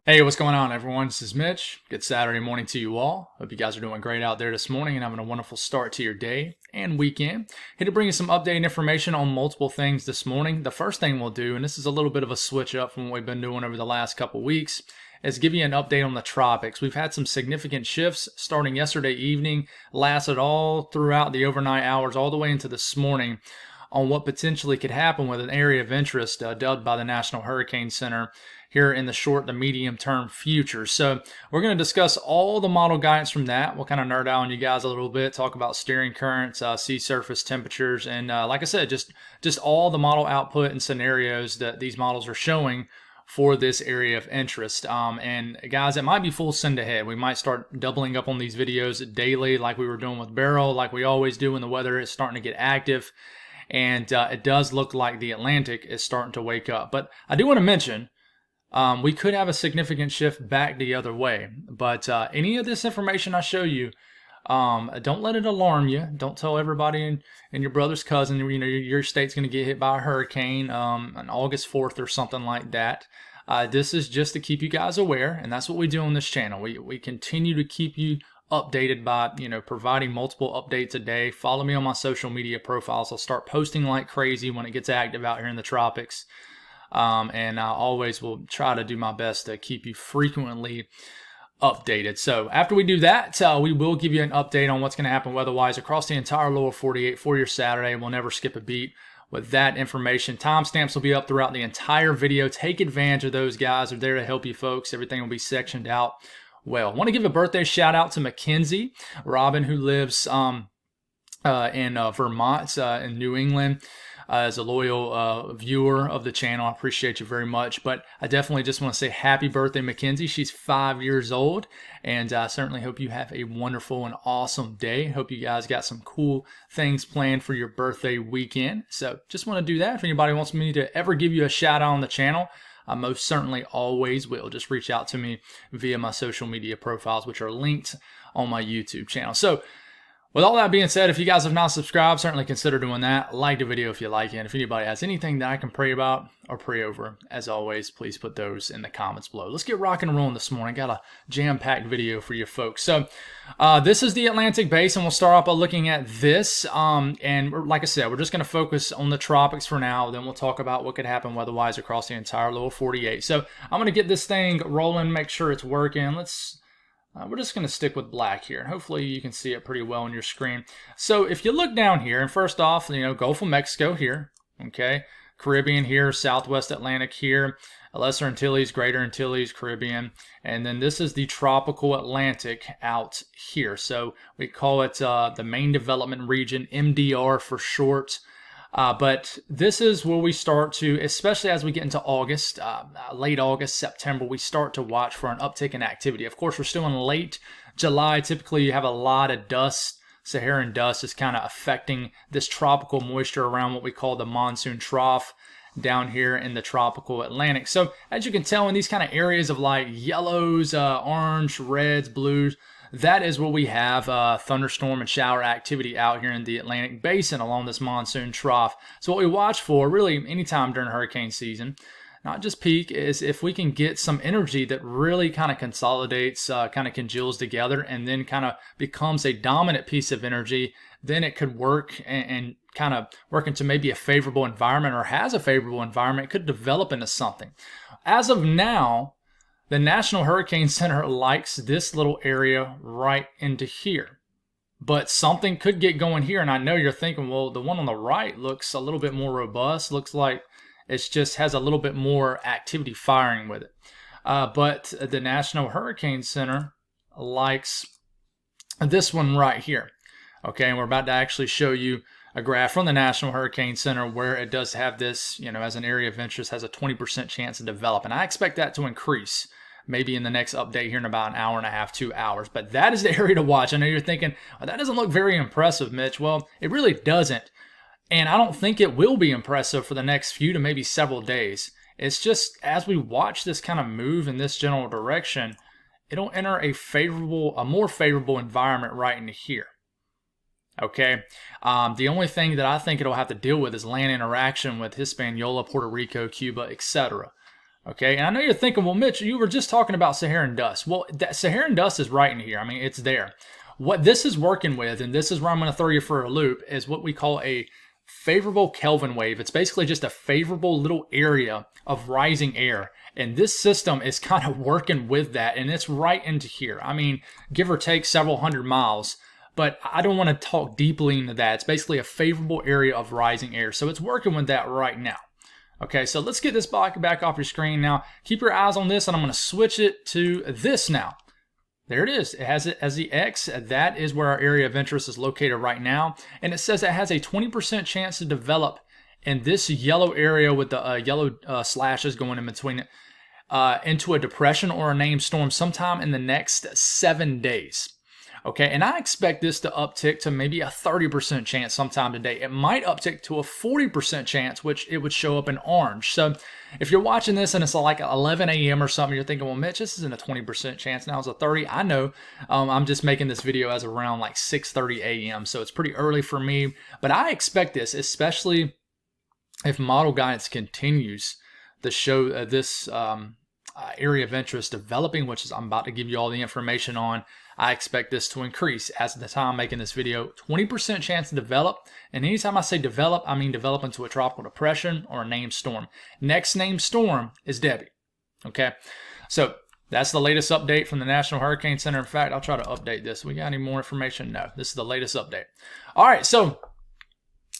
Hey, what's going on, everyone? This is Mitch. Good Saturday morning to you all. Hope you guys are doing great out there this morning and having a wonderful start to your day and weekend. Here to bring you some updated information on multiple things this morning. The first thing we'll do, and this is a little bit of a switch up from what we've been doing over the last couple weeks, is give you an update on the tropics. We've had some significant shifts starting yesterday evening, lasted all throughout the overnight hours, all the way into this morning, on what potentially could happen with an area of interest dubbed by the National Hurricane Center here in the short to medium term future. So we're going to discuss all the model guidance from that. We'll kind of nerd out on you guys a little bit, talk about steering currents, sea surface temperatures, and like I said, just all the model output and scenarios that these models are showing for this area of interest. And guys, it might be full send ahead. We might start doubling up on these videos daily like we were doing with Beryl, like we always do when the weather is starting to get active. And it does look like the Atlantic is starting to wake up. But I do want to mention, we could have a significant shift back the other way. But any of this information I show you, don't let it alarm you. Don't tell everybody and your brother's cousin, your state's going to get hit by a hurricane on August 4th or something like that. This is just to keep you guys aware, and that's what we do on this channel. We continue to keep you updated by providing multiple updates a day. Follow me on my social media profiles. I'll start posting like crazy when it gets active out here in the tropics. And I always will try to do my best to keep you frequently updated. So after we do that, we will give you an update on what's going to happen weather-wise across the entire lower 48 for your Saturday. We'll never skip a beat with that information. Timestamps will be up throughout the entire video. Take advantage of those guys. They're there to help you folks. Everything will be sectioned out well. I want to give a birthday shout out to Mackenzie Robin, who lives in Vermont, in New England. As a loyal viewer of the channel, I appreciate you very much. But I definitely just want to say happy birthday, Mackenzie. She's 5 years old, and I certainly hope you have a wonderful and awesome day. Hope you guys got some cool things planned for your birthday weekend. So just want to do that. If anybody wants me to ever give you a shout out on the channel, I most certainly always will. Just reach out to me via my social media profiles, which are linked on my YouTube channel. So with all that being said, if you guys have not subscribed, certainly consider doing that. Like the video if you like it. And if anybody has anything that I can pray about or pray over, as always, please put those in the comments below. Let's get rocking and rolling this morning. Got a jam-packed video for you folks. So this is the Atlantic Basin. We'll start off by looking at this. And like I said, we're just going to focus on the tropics for now. Then we'll talk about what could happen weather-wise across the entire lower 48. So I'm going to get this thing rolling, make sure it's working. We're just going to stick with black here. Hopefully you can see it pretty well on your screen. So if you look down here, and first off, Gulf of Mexico here, okay? Caribbean here, Southwest Atlantic here, Lesser Antilles, Greater Antilles, Caribbean. And then this is the tropical Atlantic out here. So we call it the Main Development Region, MDR for short. But this is where we start to, especially as we get into August, late August, September, we start to watch for an uptick in activity. Of course, we're still in late July. Typically, you have a lot of dust. Saharan dust is kind of affecting this tropical moisture around what we call the monsoon trough down here in the tropical Atlantic. So as you can tell in these kind of areas of like yellows, orange, reds, blues, that is where we have thunderstorm and shower activity out here in the Atlantic Basin along this monsoon trough. So what we watch for really anytime during hurricane season, not just peak, is if we can get some energy that really kind of consolidates, kind of congeals together, and then kind of becomes a dominant piece of energy, then it could work and kind of work into maybe a favorable environment, or has a favorable environment. It could develop into something. As of now, the National Hurricane Center likes this little area right into here. But something could get going here, and I know you're thinking, well, the one on the right looks a little bit more robust. Looks like it just has a little bit more activity firing with it. But the National Hurricane Center likes this one right here. Okay, and we're about to actually show you a graph from the National Hurricane Center where it does have this, as an area of interest, has a 20% chance to develop. And I expect that to increase maybe in the next update here in about an hour and a half, 2 hours. But that is the area to watch. I know you're thinking, well, that doesn't look very impressive, Mitch. Well, it really doesn't. And I don't think it will be impressive for the next few to maybe several days. It's just as we watch this kind of move in this general direction, it'll enter a more favorable environment right into here. Okay, the only thing that I think it'll have to deal with is land interaction with Hispaniola, Puerto Rico, Cuba, etc. Okay, and I know you're thinking, well, Mitch, you were just talking about Saharan dust. Well, that Saharan dust is right in here. I mean, it's there. What this is working with, and this is where I'm going to throw you for a loop, is what we call a favorable Kelvin wave. It's basically just a favorable little area of rising air. And this system is kind of working with that, and it's right into here. I mean, give or take several hundred miles. But I don't want to talk deeply into that. It's basically a favorable area of rising air. So it's working with that right now. Okay, so let's get this back off your screen now. Keep your eyes on this, and I'm going to switch it to this now. There it is. It has it as the X. That is where our area of interest is located right now. And it says it has a 20% chance to develop in this yellow area with the yellow slashes going in between it into a depression or a named storm sometime in the next 7 days. Okay, and I expect this to uptick to maybe a 30% chance sometime today. It might uptick to a 40% chance, which it would show up in orange. So if you're watching this and it's like 11 a.m. or something, you're thinking, well, Mitch, this isn't a 20% chance. Now it's a 30. I know. I'm just making this video as around like 6:30 a.m. So it's pretty early for me. But I expect this, especially if model guidance continues to show this area of interest developing, which is I'm about to give you all the information on. I expect this to increase as the time I'm making this video. 20% chance to develop. And anytime I say develop, I mean develop into a tropical depression or a named storm. Next named storm is Debbie. Okay, so that's the latest update from the National Hurricane Center. In fact, I'll try to update this. We got any more information? No, this is the latest update. All right, so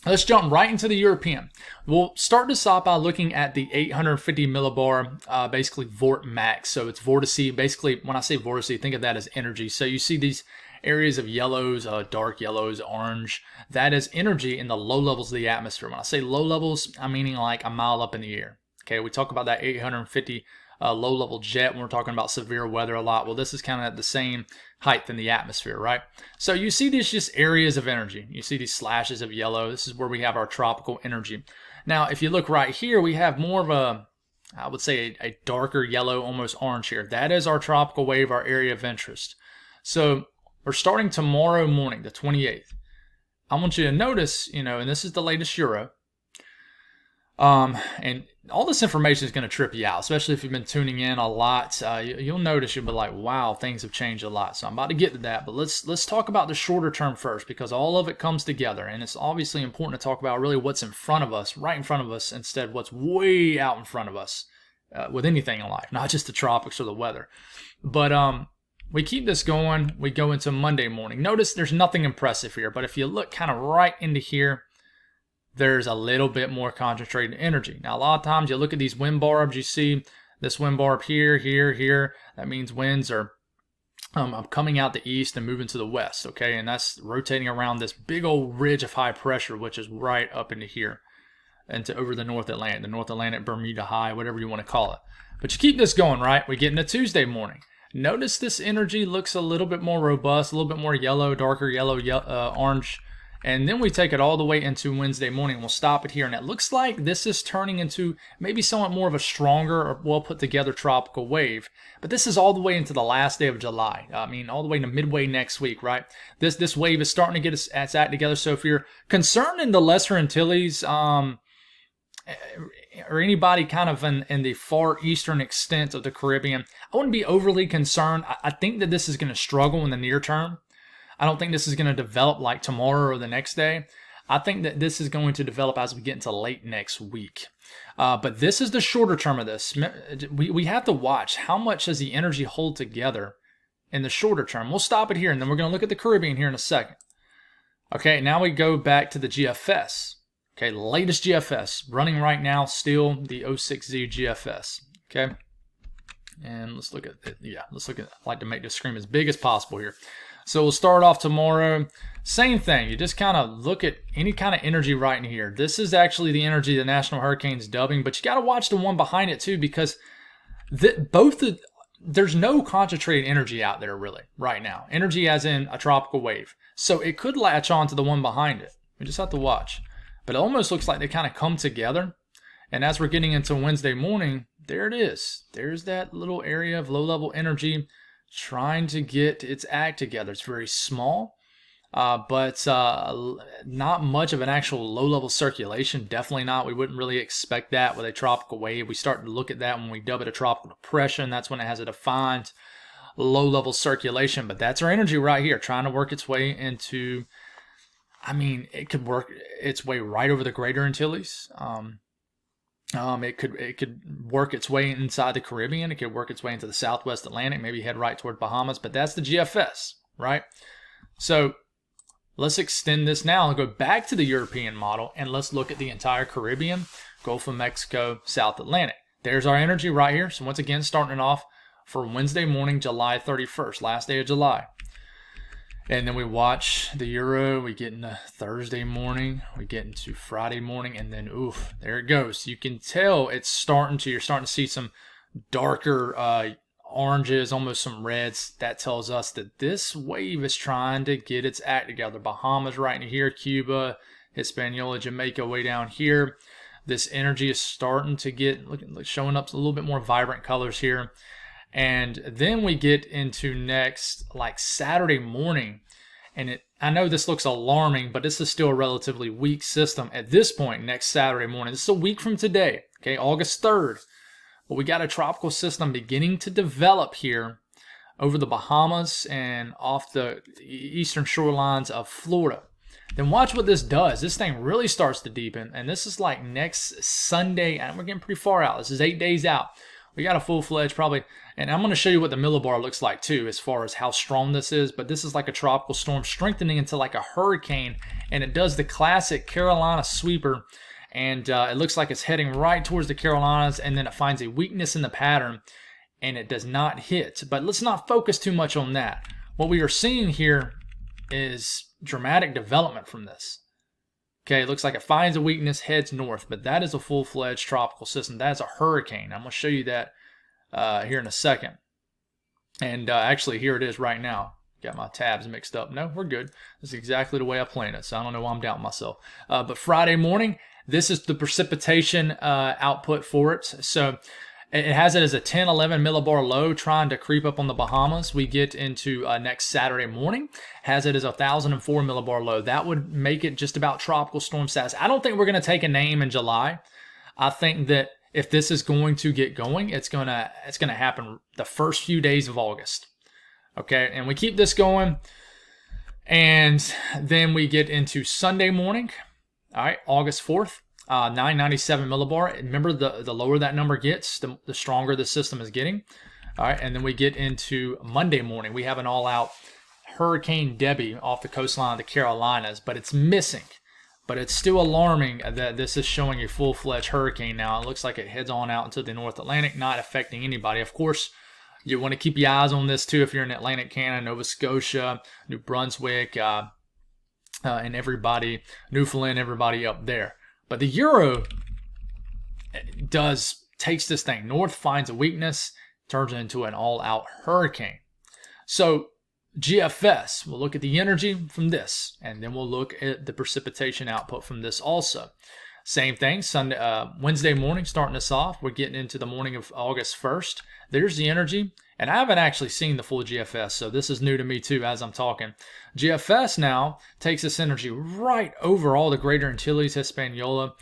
let's jump right into the European. We'll start this off by looking at the 850 millibar, basically Vort Max. So it's vortice. Basically, when I say vortice, think of that as energy. So you see these areas of yellows, dark yellows, orange. That is energy in the low levels of the atmosphere. When I say low levels, I'm meaning like a mile up in the air. Okay, we talk about that 850 low-level jet when we're talking about severe weather a lot. Well, this is kind of at the same height in the atmosphere, right? So you see these just areas of energy. You see these slashes of yellow. This is where we have our tropical energy. Now, if you look right here, we have more of a, I would say, a darker yellow, almost orange here. That is our tropical wave, our area of interest. So we're starting tomorrow morning, the 28th. I want you to notice, and this is the latest Euro. And all this information is going to trip you out, especially if you've been tuning in a lot. You'll notice, you'll be like, wow, things have changed a lot. So I'm about to get to that, but let's talk about the shorter term first, because all of it comes together, and it's obviously important to talk about really what's in front of us, right in front of us, instead of what's way out in front of us with anything in life, not just the tropics or the weather. But we keep this going. We go into Monday morning. Notice there's nothing impressive here, but if you look kind of right into here, there's a little bit more concentrated energy. Now, a lot of times you look at these wind barbs, you see this wind barb here, here, here. That means winds are coming out the east and moving to the west, okay? And that's rotating around this big old ridge of high pressure, which is right up into here, into over the North Atlantic, Bermuda High, whatever you want to call it. But you keep this going, right? We get into Tuesday morning. Notice this energy looks a little bit more robust, a little bit more yellow, darker yellow, orange. And then we take it all the way into Wednesday morning. We'll stop it here. And it looks like this is turning into maybe somewhat more of a stronger or well put together tropical wave. But this is all the way into the last day of July. I mean, all the way to midway next week, right? This wave is starting to get its act together. So if you're concerned in the Lesser Antilles, or anybody kind of in the far eastern extent of the Caribbean, I wouldn't be overly concerned. I think that this is going to struggle in the near term. I don't think this is going to develop like tomorrow or the next day. I think that this is going to develop as we get into late next week. But this is the shorter term of this. We have to watch how much does the energy hold together in the shorter term. We'll stop it here, and then we're going to look at the Caribbean here in a second. Okay, now we go back to the GFS. Okay, latest GFS running right now, still the 06Z GFS. Okay, and let's look at it. Yeah, let's look at. I like to make this screen as big as possible here. So we'll start off tomorrow. Same thing. You just kind of look at any kind of energy right in here. This is actually the energy the National Hurricane's dubbing, but you got to watch the one behind it too, because there's no concentrated energy out there really right now. Energy as in a tropical wave. So it could latch on to the one behind it. We just have to watch. But it almost looks like they kind of come together. And as we're getting into Wednesday morning, there it is. There's that little area of low-level energy trying to get its act together. It's very small. but not much of an actual low-level circulation. Definitely not. We wouldn't really expect that with a tropical wave. We start to look at that when we dub it a tropical depression. That's when it has a defined low-level circulation. But that's our energy right here, trying to work its way into, I mean, it could work its way right over the Greater Antilles. It could work its way inside the Caribbean. It could work its way into the Southwest Atlantic, maybe head right toward Bahamas. But that's the GFS, right? So let's extend this now and go back to the European model, and let's look at the entire Caribbean, Gulf of Mexico, South Atlantic. There's our energy right here. So once again, starting it off for Wednesday morning, July 31st, last day of July. And then we watch the Euro, we get into Thursday morning, we get into Friday morning, and then, oof, there it goes. You can tell you're starting to see some darker oranges, almost some reds. That tells us that this wave is trying to get its act together. Bahamas right in here, Cuba, Hispaniola, Jamaica way down here. This energy is starting to get, showing up a little bit more vibrant colors here. And then we get into next, like Saturday morning, and I know this looks alarming, but this is still a relatively weak system at this point. Next Saturday morning, this is a week from today, okay, August 3rd. But we got a tropical system beginning to develop here over the Bahamas and off the eastern shorelines of Florida. Then watch what this does. This thing really starts to deepen, and this is like next Sunday, and we're getting pretty far out. This is 8 days out. We got a full-fledged probably, and I'm going to show you what the millibar looks like too as far as how strong this is, but this is like a tropical storm strengthening into like a hurricane, and it does the classic Carolina sweeper, and it looks like it's heading right towards the Carolinas, and then it finds a weakness in the pattern, and it does not hit. But let's not focus too much on that. What we are seeing here is dramatic development from this. Okay, it looks like it finds a weakness, heads north, but that is a full-fledged tropical system. That is a hurricane. I'm going to show you that here in a second. And actually, here it is right now. Got my tabs mixed up. No, we're good. This is exactly the way I planned it, so I don't know why I'm doubting myself. But Friday morning, this is the precipitation output for it. So it has it as a 10, 11 millibar low trying to creep up on the Bahamas. We get into next Saturday morning, has it as a 1,004 millibar low. That would make it just about tropical storm status. I don't think we're going to take a name in July. I think that if this is going to get going, it's gonna happen the first few days of August. Okay, and we keep this going, and then we get into Sunday morning. All right, August 4th. 997 millibar. Remember, the lower that number gets, the stronger the system is getting. All right, and then we get into Monday morning. We have an all-out Hurricane Debbie off the coastline of the Carolinas, but it's missing. But it's still alarming that this is showing a full-fledged hurricane now. It looks like it heads on out into the North Atlantic, not affecting anybody. Of course, you want to keep your eyes on this too if you're in Atlantic Canada, Nova Scotia, New Brunswick, and everybody, Newfoundland, everybody up there. But the Euro takes this thing north, finds a weakness, turns it into an all-out hurricane. So GFS, we'll look at the energy from this, and then we'll look at the precipitation output from this also. Same thing, Wednesday morning, starting us off. We're getting into the morning of August 1st. There's the energy, and I haven't actually seen the full GFS, so this is new to me too as I'm talking. GFS now takes this energy right over all the Greater Antilles, Hispaniola,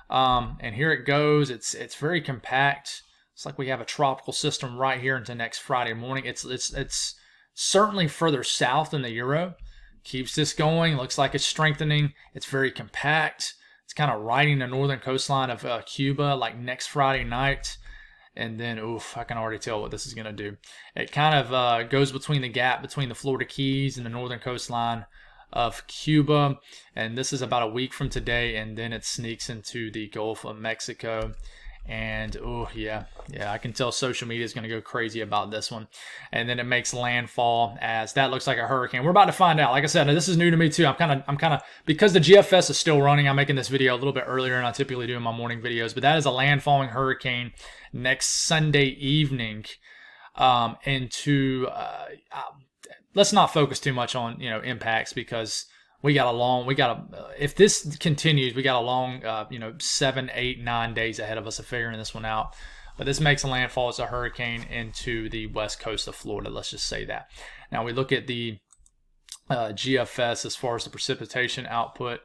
and here it goes. It's very compact. It's like we have a tropical system right here into next Friday morning. It's certainly further south than the Euro. Keeps this going. Looks like it's strengthening. It's very compact. It's kind of riding the northern coastline of Cuba like next Friday night. And then, oof, I can already tell what this is going to do. It kind of goes between the gap between the Florida Keys and the northern coastline of Cuba. And this is about a week from today. And then it sneaks into the Gulf of Mexico. And, oh, yeah, I can tell social media is going to go crazy about this one. And then it makes landfall as that looks like a hurricane. We're about to find out. Like I said, this is new to me too. I'm kind of, because the GFS is still running, I'm making this video a little bit earlier than I typically do in my morning videos. But that is a landfalling hurricane next Sunday evening let's not focus too much on, impacts, because if this continues, we got a long, 7, 8, 9 days ahead of us of figuring this one out. But this makes a landfall as a hurricane into the west coast of Florida. Let's just say that. Now we look at the GFS as far as the precipitation output.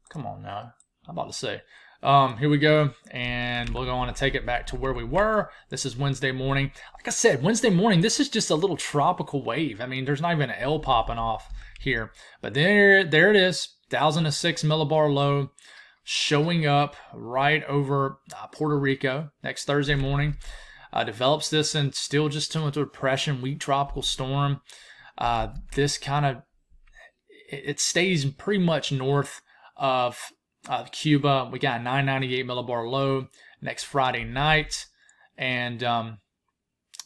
Come on now, I'm about to say. Here we go, and we'll go on and take it back to where we were. This is Wednesday morning. Like I said, Wednesday morning, this is just a little tropical wave. I mean, there's not even an L popping off here. But there it is, 1,006 millibar low, showing up right over Puerto Rico next Thursday morning. Develops this and still just into a depression, weak tropical storm. This kind of, it stays pretty much north of Cuba. We got a 998 millibar low next Friday night, and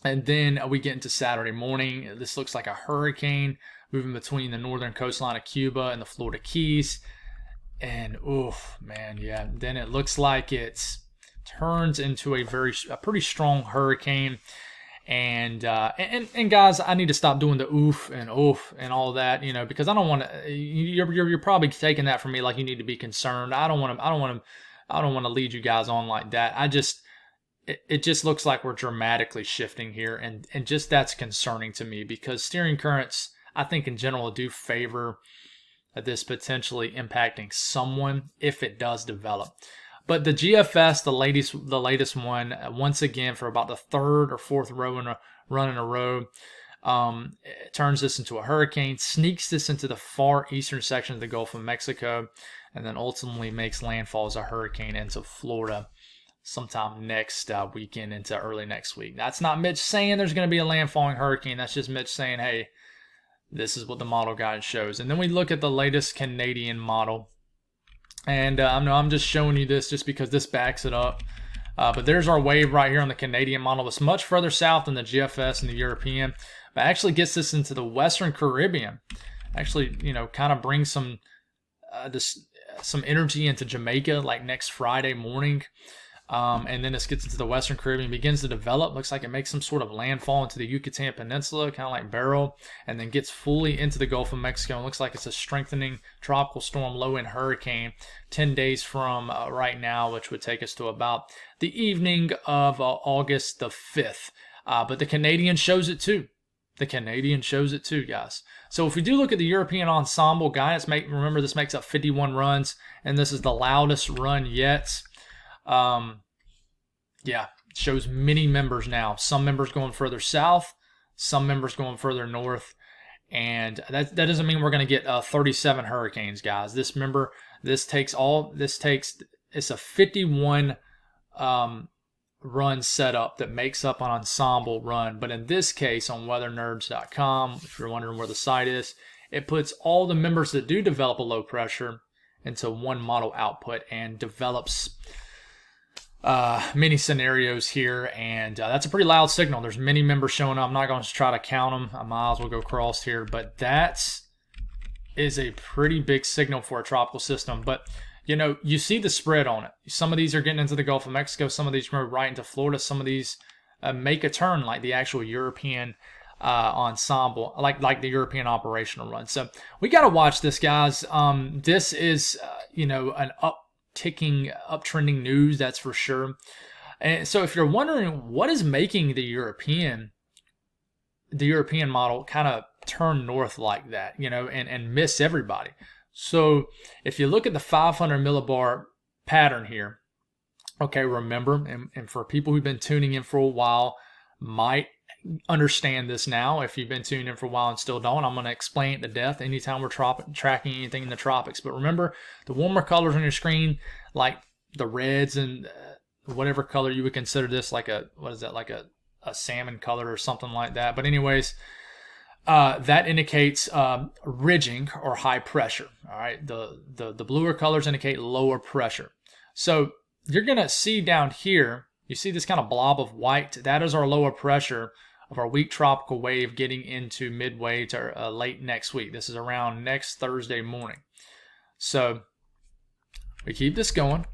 then we get into Saturday morning. This looks like a hurricane moving between the northern coastline of Cuba and the Florida Keys, and oof, man, yeah. Then it looks like it turns into a pretty strong hurricane. And guys, I need to stop doing the oof and all that, because I don't want to. You're probably taking that from me like you need to be concerned. I don't want to lead you guys on like that. It just looks like we're dramatically shifting here, and just that's concerning to me, because steering currents, I think in general, do favor this potentially impacting someone if it does develop. But the GFS, the latest one, once again for about the third or fourth run in a row, turns this into a hurricane, sneaks this into the far eastern section of the Gulf of Mexico, and then ultimately makes landfall as a hurricane into Florida sometime next weekend into early next week. That's not Mitch saying there's going to be a landfalling hurricane. That's just Mitch saying, hey, this is what the model guide shows. And then we look at the latest Canadian model. And I'm just showing you this just because this backs it up. But there's our wave right here on the Canadian model. It's much further south than the GFS and the European, but actually gets this into the Western Caribbean. Actually, kind of brings some energy into Jamaica like next Friday morning. And then this gets into the Western Caribbean, begins to develop. Looks like it makes some sort of landfall into the Yucatan Peninsula, kind of like Beryl, and then gets fully into the Gulf of Mexico. And looks like it's a strengthening tropical storm, low-end hurricane, 10 days from right now, which would take us to about the evening of August the 5th. But the Canadian shows it too. The Canadian shows it too, guys. So if we do look at the European ensemble, guys, remember this makes up 51 runs, and this is the loudest run yet. Yeah, shows many members now. Some members going further south, some members going further north, and that doesn't mean we're going to get 37 hurricanes, guys. It's a 51 run setup that makes up an ensemble run. But in this case, on weathernerds.com, if you're wondering where the site is, it puts all the members that do develop a low pressure into one model output and develops many scenarios here, and that's a pretty loud signal. There's many members showing up. I'm not going to try to count them. I might as well go across here, but that is a pretty big signal for a tropical system. But you see the spread on it. Some of these are getting into the Gulf of Mexico. Some of these go right into Florida. Some of these make a turn like the actual European ensemble, like the European operational run. So we got to watch this, guys. This is an uptrending news, that's for sure. And so if you're wondering what is making the European model kind of turn north like that, and miss everybody. So if you look at the 500 millibar pattern here, okay, remember, and for people who've been tuning in for a while might understand this now. If you've been tuning in for a while and still don't, I'm going to explain it to death anytime we're tracking anything in the tropics. But remember, the warmer colors on your screen, like the reds and whatever color you would consider this, like a salmon color or something like that. But anyways, that indicates ridging or high pressure. All right, the bluer colors indicate lower pressure. So you're going to see down here, you see this kind of blob of white. That is our lower pressure of our weak tropical wave getting into midway to late next week. This is around next Thursday morning. So we keep this going.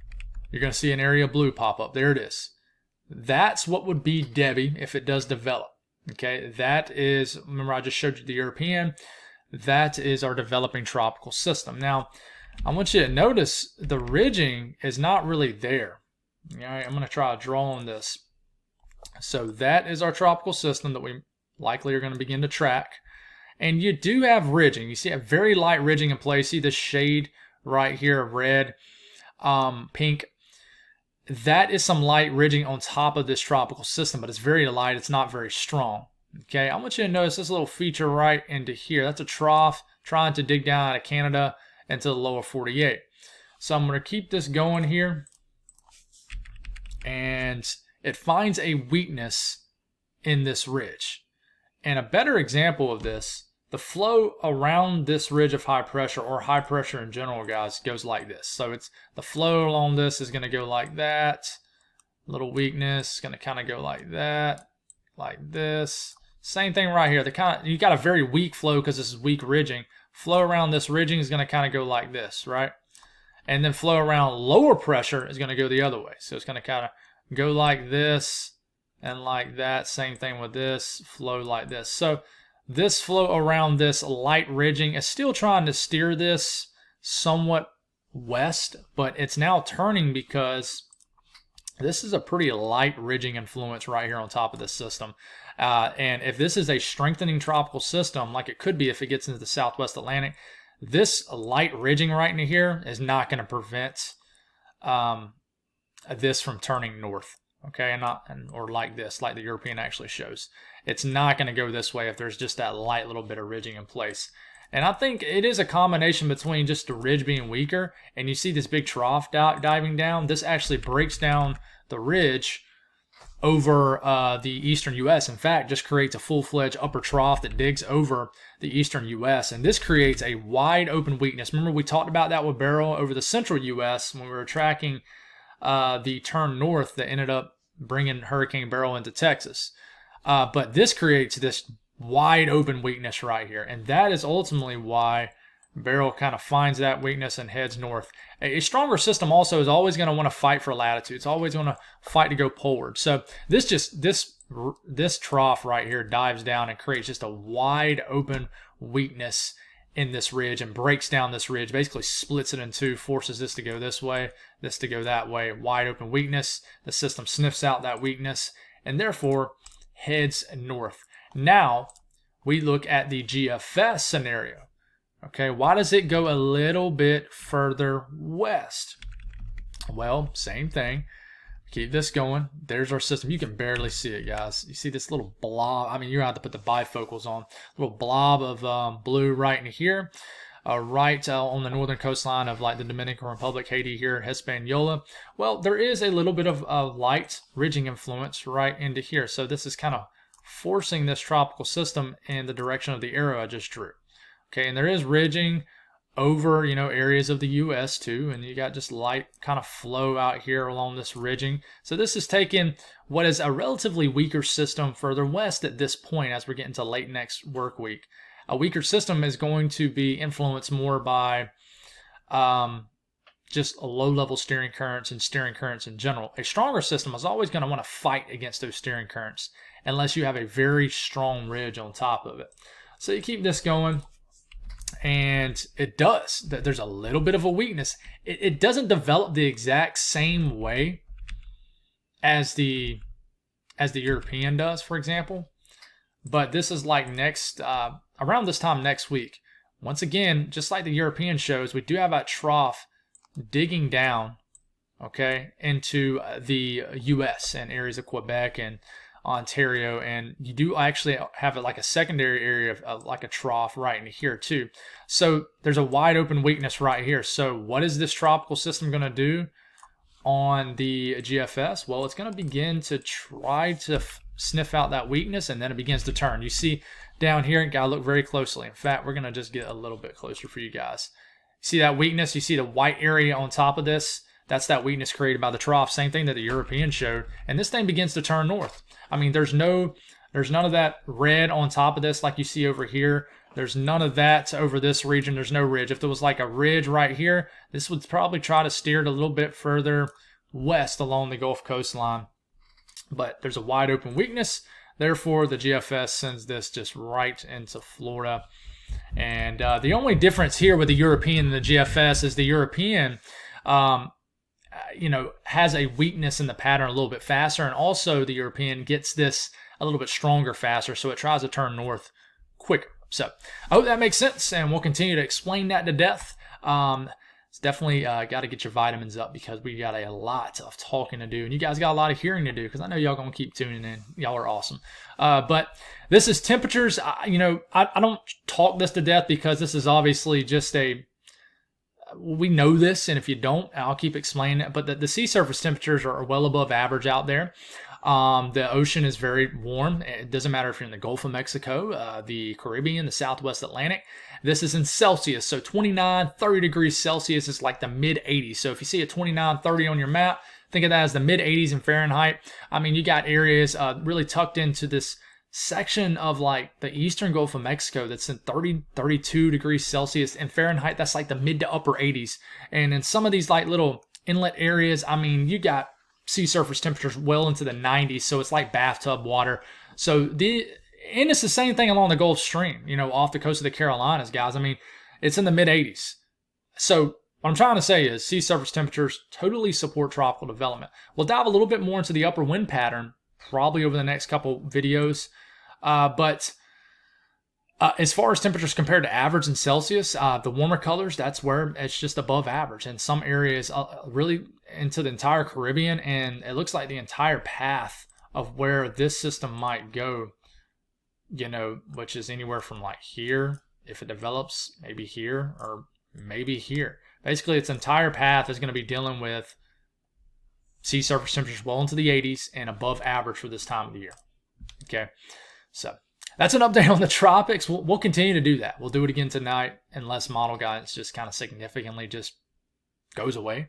You're going to see an area of blue pop up. There it is. That's what would be Debbie if it does develop. Okay, that is, remember I just showed you the European. That is our developing tropical system. Now, I want you to notice the ridging is not really there. All right, I'm going to try to draw on this. So that is our tropical system that we likely are going to begin to track. And you do have ridging. You see a very light ridging in place. See the shade right here of red, pink. That is some light ridging on top of this tropical system, but it's very light. It's not very strong. Okay, I want you to notice this little feature right into here. That's a trough trying to dig down out of Canada into the lower 48. So I'm going to keep this going here. And it finds a weakness in this ridge. And a better example of this, the flow around this ridge of high pressure, or high pressure in general, guys, goes like this. So it's the flow along this is going to go like that. Little weakness, going to kind of go like that, like this. Same thing right here. You got a very weak flow because this is weak ridging. Flow around this ridging is going to kind of go like this, right? And then flow around lower pressure is going to go the other way. So it's going to kind of go like this and like that. Same thing with this, flow like this. So this flow around this light ridging is still trying to steer this somewhat west, but it's now turning because this is a pretty light ridging influence right here on top of this system. And if this is a strengthening tropical system, like it could be if it gets into the Southwest Atlantic, this light ridging right into here is not going to prevent this from turning north. Okay, or like this, like the European actually shows. It's not going to go this way if there's just that light little bit of ridging in place. And I think it is a combination between just the ridge being weaker, and you see this big trough diving down. This actually breaks down the ridge over the eastern U.S. In fact, just creates a full-fledged upper trough that digs over the eastern U.S. And this creates a wide open weakness. Remember, we talked about that with Beryl over the central U.S. when we were tracking the turn north that ended up bringing Hurricane Beryl into Texas. But this creates this wide open weakness right here. And that is ultimately why Beryl kind of finds that weakness and heads north. A stronger system also is always going to want to fight for latitude. It's always going to fight to go poleward. So this trough right here dives down and creates just a wide open weakness in this ridge and breaks down this ridge, basically splits it in two, forces this to go this way, this to go that way. Wide open weakness. The system sniffs out that weakness and therefore heads north. Now we look at the GFS scenario. Okay, why does it go a little bit further west? Well, same thing. Keep this going. There's our system. You can barely see it, guys. You see this little blob. I mean, you're going to have to put the bifocals on. Little blob of blue right in here. Right on the northern coastline of like the Dominican Republic, Haiti here, Hispaniola. Well, there is a little bit of light ridging influence right into here. So this is kind of forcing this tropical system in the direction of the arrow I just drew. Okay, and there is ridging over, areas of the U.S. too, and you got just light kind of flow out here along this ridging. So this is taking what is a relatively weaker system further west at this point as we're getting to late next work week. A weaker system is going to be influenced more by just low-level steering currents and steering currents in general. A stronger system is always going to want to fight against those steering currents unless you have a very strong ridge on top of it. So you keep this going. And it does. There's a little bit of a weakness. It doesn't develop the exact same way as the European does, for example. But this is like around this time next week. Once again, just like the European shows, we do have a trough digging down, okay, into the U.S. and areas of Quebec and Ontario, and you do actually have like a secondary area of like a trough right in here too. So there's a wide open weakness right here. So what is this tropical system going to do on the GFS? Well, it's going to begin to try to sniff out that weakness, and then it begins to turn. You see down here, you got to look very closely. In fact, we're going to just get a little bit closer for you guys. See that weakness? You see the white area on top of this? That's that weakness created by the trough. Same thing that the European showed. And this thing begins to turn north. I mean, there's none of that red on top of this like you see over here. There's none of that over this region. There's no ridge. If there was like a ridge right here, this would probably try to steer it a little bit further west along the Gulf coastline. But there's a wide open weakness. Therefore, the GFS sends this just right into Florida. And the only difference here with the European and the GFS is the European has a weakness in the pattern a little bit faster, and also the European gets this a little bit stronger faster, so it tries to turn north quicker. So I hope that makes sense, and we'll continue to explain that to death. It's definitely got to get your vitamins up because we got a lot of talking to do, and you guys got a lot of hearing to do because I know y'all going to keep tuning in. Y'all are awesome. But this is temperatures. I don't talk this to death because this is obviously just we know this, and if you don't, I'll keep explaining it. But the sea surface temperatures are well above average out there. The ocean is very warm. It doesn't matter if you're in the Gulf of Mexico, the Caribbean, the Southwest Atlantic. This is in Celsius. So 29, 30 degrees Celsius is like the mid 80s. So if you see a 29, 30 on your map, think of that as the mid 80s in Fahrenheit. I mean, you got areas really tucked into this section of like the eastern Gulf of Mexico that's in 30, 32 degrees Celsius. In Fahrenheit, that's like the mid to upper 80s. And in some of these like little inlet areas, I mean, you got sea surface temperatures well into the 90s, so it's like bathtub water. And it's the same thing along the Gulf Stream, off the coast of the Carolinas, guys. I mean, it's in the mid 80s. So what I'm trying to say is sea surface temperatures totally support tropical development. We'll dive a little bit more into the upper wind pattern probably over the next couple videos. But as far as temperatures compared to average in Celsius, the warmer colors, that's where it's just above average. In some areas, really into the entire Caribbean, and it looks like the entire path of where this system might go, which is anywhere from like here, if it develops, maybe here, or maybe here. Basically, its entire path is going to be dealing with sea surface temperatures well into the 80s and above average for this time of the year. Okay, so that's an update on the tropics. We'll continue to do that. We'll do it again tonight unless model guidance just kind of significantly just goes away.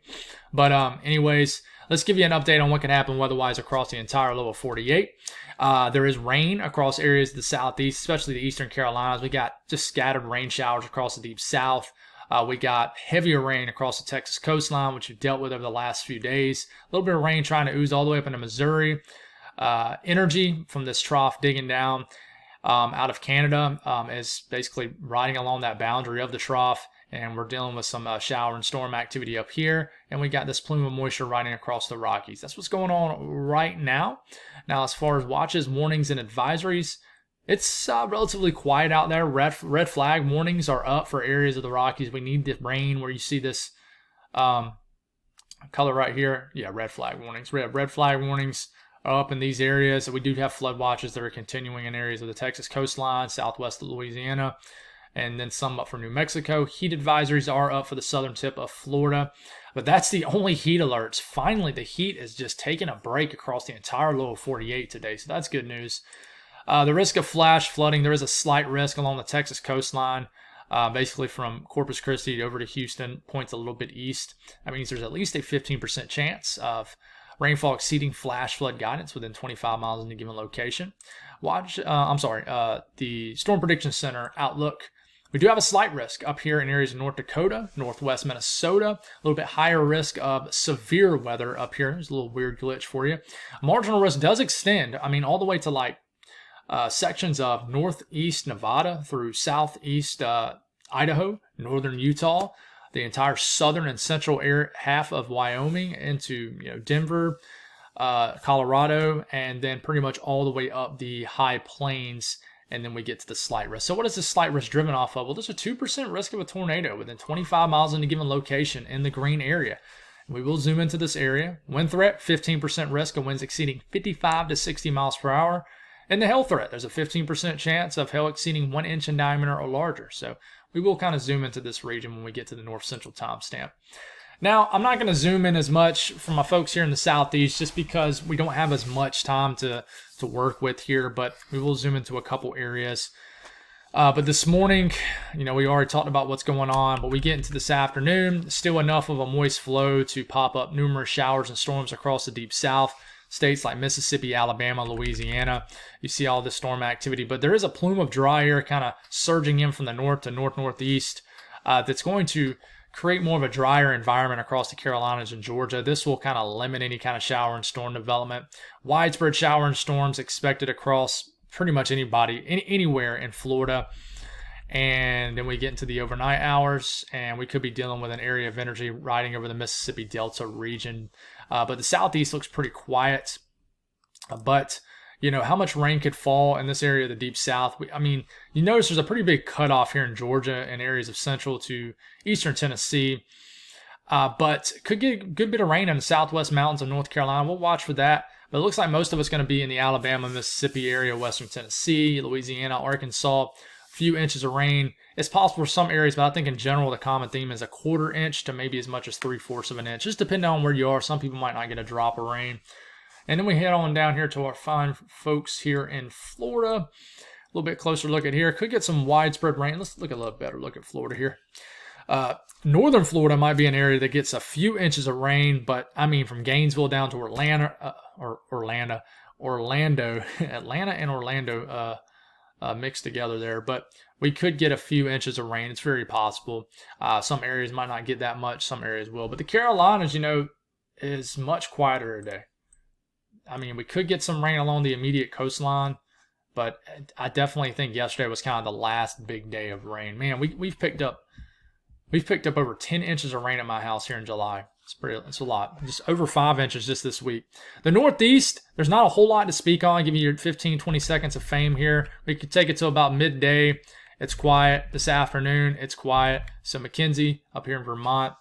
But anyways, let's give you an update on what can happen weather-wise across the entire lower 48. There is rain across areas of the southeast, especially the eastern Carolinas. We got just scattered rain showers across the deep south. We got heavier rain across the Texas coastline, which we've dealt with over the last few days. A little bit of rain trying to ooze all the way up into Missouri. Energy from this trough digging down out of Canada is basically riding along that boundary of the trough, and we're dealing with some shower and storm activity up here, and we got this plume of moisture riding across the Rockies. That's what's going on right now. Now, as far as watches, warnings, and advisories, it's relatively quiet out there. Red flag warnings are up for areas of the Rockies. We need the rain where you see this color right here. Yeah, red flag warnings. We have red flag warnings up in these areas. We do have flood watches that are continuing in areas of the Texas coastline, southwest of Louisiana, and then some up for New Mexico. Heat advisories are up for the southern tip of Florida, but that's the only heat alerts. Finally, the heat is just taking a break across the entire lower 48 today, so that's good news. The risk of flash flooding, there is a slight risk along the Texas coastline, basically from Corpus Christi over to Houston, points a little bit east. That means there's at least a 15% chance of rainfall exceeding flash flood guidance within 25 miles in a given location. The Storm Prediction Center outlook. We do have a slight risk up here in areas of North Dakota, northwest Minnesota. A little bit higher risk of severe weather up here. There's a little weird glitch for you. Marginal risk does extend, all the way to like sections of northeast Nevada through southeast Idaho, northern Utah, the entire southern and central half of Wyoming into Denver, Colorado, and then pretty much all the way up the high plains, and then we get to the slight risk. So what is this slight risk driven off of? Well, there's a 2% risk of a tornado within 25 miles in a given location in the green area. We will zoom into this area. Wind threat, 15% risk of winds exceeding 55 to 60 miles per hour. And the hail threat, there's a 15% chance of hail exceeding 1 inch in diameter or larger. So we will kind of zoom into this region when we get to the north central timestamp. Now, I'm not going to zoom in as much for my folks here in the southeast just because we don't have as much time to work with here, but we will zoom into a couple areas. But this morning, we already talked about what's going on, but we get into this afternoon, still enough of a moist flow to pop up numerous showers and storms across the deep south. States like Mississippi, Alabama, Louisiana, you see all this storm activity, but there is a plume of dry air kind of surging in from the north to northeast that's going to create more of a drier environment across the Carolinas and Georgia. This will kind of limit any kind of shower and storm development. Widespread shower and storms expected across pretty much anywhere in Florida. And then we get into the overnight hours, and we could be dealing with an area of energy riding over the Mississippi Delta region. But the southeast looks pretty quiet. But you know, how much rain could fall in this area of the deep south. I mean, you notice there's a pretty big cutoff here in Georgia and areas of central to eastern Tennessee. But could get a good bit of rain in the southwest mountains of North Carolina. We'll watch for that. But it looks like most of it's going to be in the Alabama, Mississippi area, western Tennessee, Louisiana, Arkansas. A few inches of rain. It's possible for some areas, but I think in general the common theme is a 1/4 inch to maybe as much as 3/4 of an inch. Just depending on where you are. Some people might not get a drop of rain. And then we head on down here to our fine folks here in Florida. A little bit closer look at here. Could get some widespread rain. Let's look a little better look at Florida here. Northern Florida might be an area that gets a few inches of rain, but I mean from Gainesville down to Atlanta and Orlando mixed together there. But we could get a few inches of rain. It's very possible. Some areas might not get that much. Some areas will. But the Carolinas, you know, is much quieter today. I mean, we could get some rain along the immediate coastline, but I definitely think yesterday was kind of the last big day of rain. Man, we've picked up over 10 inches of rain at my house here in July. It's a lot. Just over 5 inches just this week. The Northeast, there's not a whole lot to speak on. I'll give you your 15, 20 seconds of fame here. We could take it to about midday. It's quiet. This afternoon, it's quiet. So McKenzie up here in Vermont,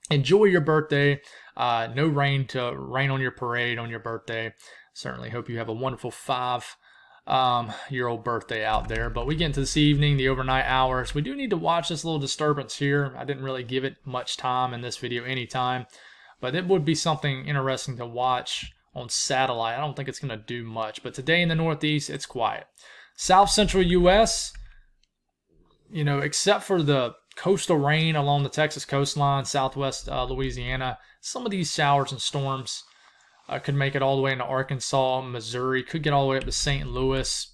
enjoy your birthday. No rain to rain on your parade on your birthday. Certainly hope you have a wonderful 5-year-old birthday out there. But we get into this evening, the overnight hours. We do need to watch this little disturbance here. I didn't really give it much time in this video anytime, but it would be something interesting to watch on satellite. I don't think it's going to do much, but today in the Northeast, it's quiet. South Central U.S., you know, except for the coastal rain along the Texas coastline, southwest Louisiana, some of these showers and storms could make it all the way into Arkansas, Missouri, could get all the way up to St. Louis.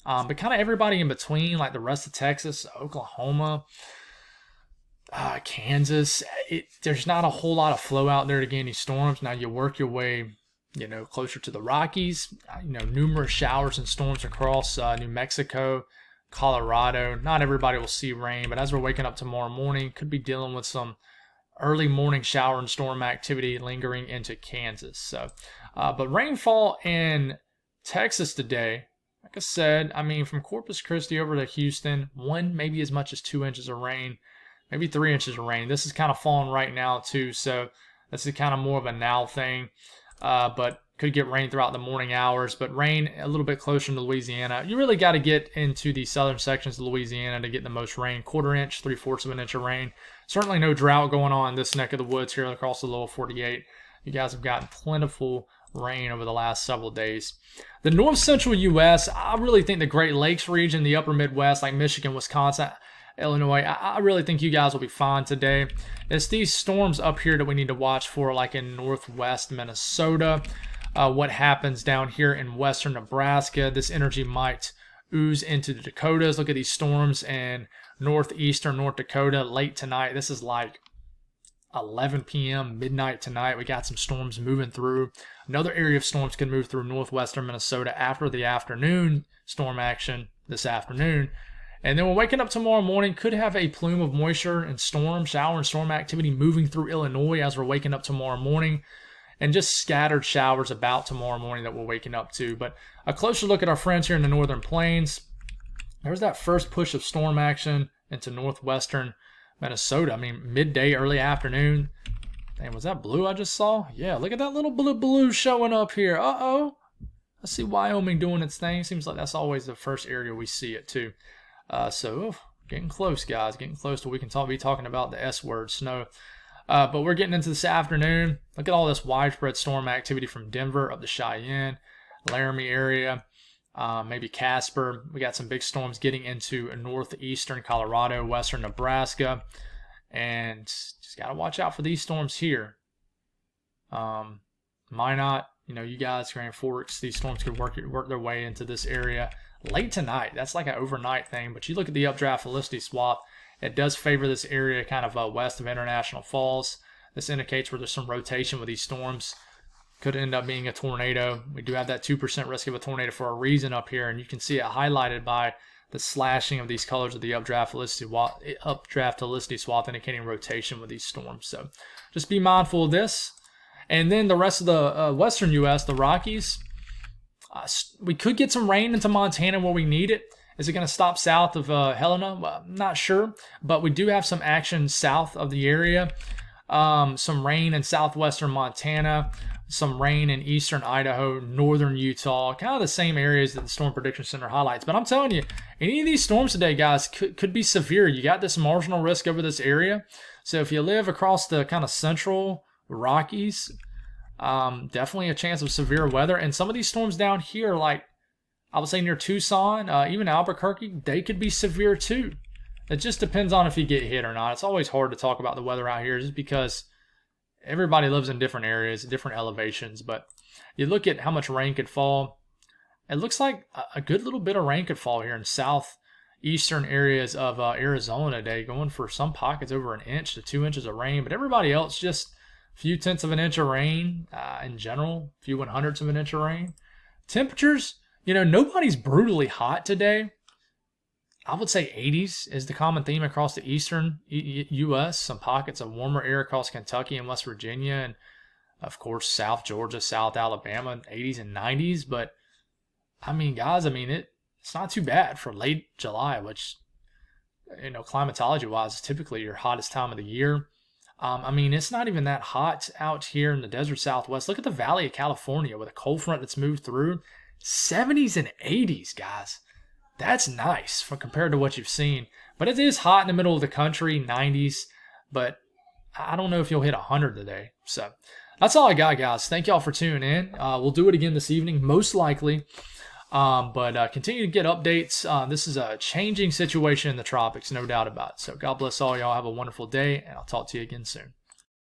But kind of everybody in between, like the rest of Texas, Oklahoma, Kansas, there's not a whole lot of flow out there to get any storms. Now you work your way, you know, closer to the Rockies, you know, numerous showers and storms across New Mexico, Colorado. Not everybody will see rain, but as we're waking up tomorrow morning, could be dealing with some early morning shower and storm activity lingering into Kansas. So, but rainfall in Texas today, like I said, I mean, from Corpus Christi over to Houston, maybe as much as 2 inches of rain, maybe 3 inches of rain. This is kind of falling right now too, so this is kind of more of a now thing, but could get rain throughout the morning hours, but rain a little bit closer to Louisiana. You really got to get into the southern sections of Louisiana to get the most rain. 1/4 inch, 3/4 of an inch of rain. Certainly no drought going on in this neck of the woods here across the lower 48. You guys have gotten plentiful rain over the last several days. The north central U.S., I really think the Great Lakes region, the upper Midwest, like Michigan, Wisconsin, Illinois, I really think you guys will be fine today. It's these storms up here that we need to watch for, like in northwest Minnesota. What happens down here in western Nebraska. This energy might ooze into the Dakotas. Look at these storms in northeastern North Dakota late tonight. This is like 11 p.m., midnight tonight. We got some storms moving through. Another area of storms can move through northwestern Minnesota after the afternoon storm action this afternoon. And then we're waking up tomorrow morning, could have a plume of moisture and shower and storm activity moving through Illinois as we're waking up tomorrow morning. And just scattered showers about tomorrow morning that we're waking up to. But a closer look at our friends here in the northern plains. There's that first push of storm action into northwestern Minnesota. I mean, midday, early afternoon. And was that blue I just saw? Yeah, look at that little blue showing up here. Uh-oh. I see Wyoming doing its thing. Seems like that's always the first area we see it too. Getting close, guys. Getting close to we can be talking about the S word, snow. But we're getting into this afternoon. Look at all this widespread storm activity from Denver up to Cheyenne, Laramie area, maybe Casper. We got some big storms getting into northeastern Colorado, western Nebraska. And just got to watch out for these storms here. Minot, you guys, Grand Forks, these storms could work their way into this area late tonight. That's like an overnight thing. But you look at the updraft velocity swath. It does favor this area kind of west of International Falls. This indicates where there's some rotation with these storms. Could end up being a tornado. We do have that 2% risk of a tornado for a reason up here, and you can see it highlighted by the slashing of these colors of the updraft velocity swath indicating rotation with these storms. So just be mindful of this. And then the rest of the western U.S., the Rockies, We could get some rain into Montana where we need it. Is it going to stop south of Helena? Well, I'm not sure, but we do have some action south of the area. Some rain in southwestern Montana, some rain in eastern Idaho, northern Utah, kind of the same areas that the Storm Prediction Center highlights. But I'm telling you, any of these storms today, guys, could be severe. You got this marginal risk over this area. So if you live across the kind of central Rockies, definitely a chance of severe weather. And some of these storms down here, like I would say near Tucson, even Albuquerque, they could be severe too. It just depends on if you get hit or not. It's always hard to talk about the weather out here just because everybody lives in different areas, different elevations. But you look at how much rain could fall. It looks like a good little bit of rain could fall here in southeastern areas of Arizona today, going for some pockets over 1 inch to 2 inches of rain. But everybody else, just a few tenths of an inch of rain in general, a few 1/100ths of an inch of rain. Temperatures, nobody's brutally hot today. I would say 80s is the common theme across the eastern U.S. Some pockets of warmer air across Kentucky and West Virginia, and of course South Georgia, South Alabama, 80s and 90s. But I mean, guys, it's not too bad for late July, which climatology-wise is typically your hottest time of the year. It's not even that hot out here in the desert Southwest. Look at the Valley of California with a cold front that's moved through. 70s and 80s, guys. That's nice compared to what you've seen. But it is hot in the middle of the country, 90s. But I don't know if you'll hit 100 today. So that's all I got, guys. Thank y'all for tuning in. We'll do it again this evening, most likely. But continue to get updates. This is a changing situation in the tropics, no doubt about it. So God bless all y'all. Have a wonderful day, and I'll talk to you again soon.